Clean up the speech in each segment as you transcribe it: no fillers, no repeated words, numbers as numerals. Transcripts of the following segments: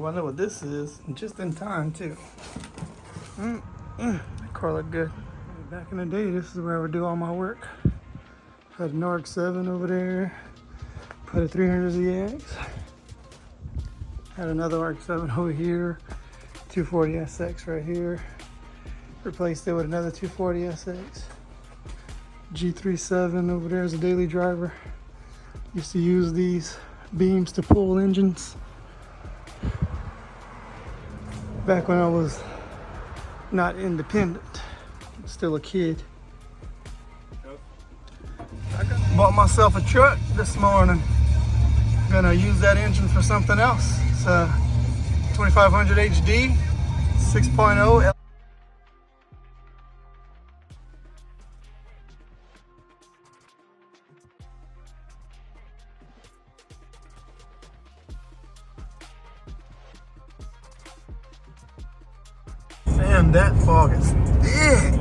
Well, I know what this is, just in time too. That car looked good. Back in the day, this is where I would do all my work. Had an RX-7 over there, put a 300 ZX. Had another RX-7 over here, 240 SX right here. Replaced it with another 240 SX. G37 over there as a daily driver. Used to use these beams to pull engines. Back when I was not independent, still a kid. I bought myself a truck this morning. Gonna use that engine for something else. It's a 2500 HD 6.0. Damn, that fog is thick.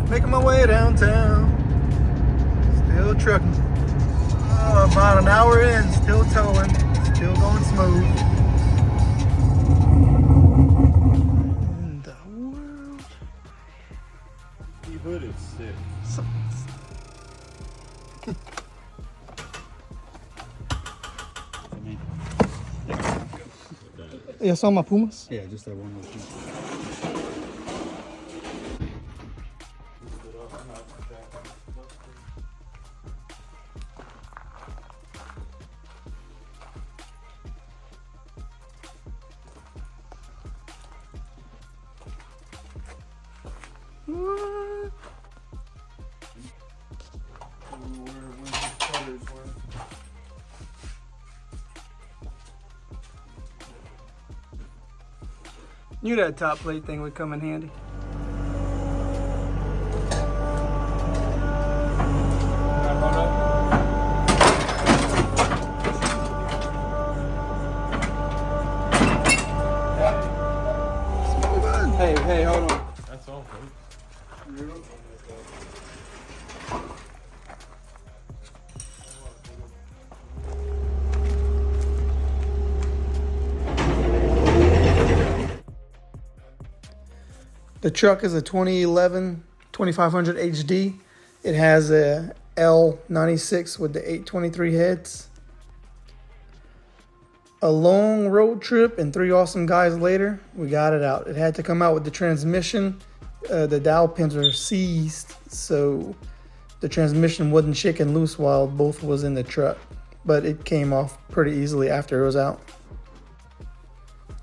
Making my way downtown. Still trucking. About an hour in, still towing. Still going smooth. In the world. The hood is sick. Yeah, saw my Pumas. Yeah, just that one little piece. What? Knew that top plate thing would come in handy. Hey, hold on. That's all, folks. The truck is a 2011 2500 HD. It has a L96 with the 823 heads. A long road trip and 3 awesome guys later, we got it out. It had to come out with the transmission. The dowel pins are seized, so the transmission wasn't shaking loose while both was in the truck, but it came off pretty easily after it was out.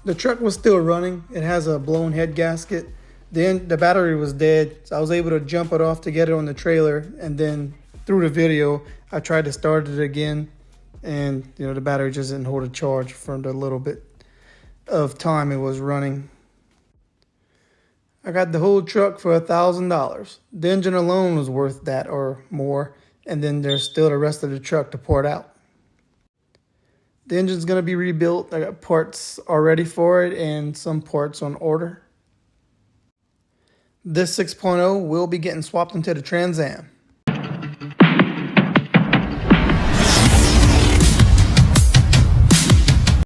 The truck was still running. It has a blown head gasket. Then the battery was dead, so I was able to jump it off to get it on the trailer, and then through the video, I tried to start it again, and the battery just didn't hold a charge for the little bit of time it was running. I got the whole truck for $1,000. The engine alone was worth that or more, and then there's still the rest of the truck to port out. The engine's gonna be rebuilt. I got parts already for it and some parts on order. This 6.0 will be getting swapped into the Trans Am.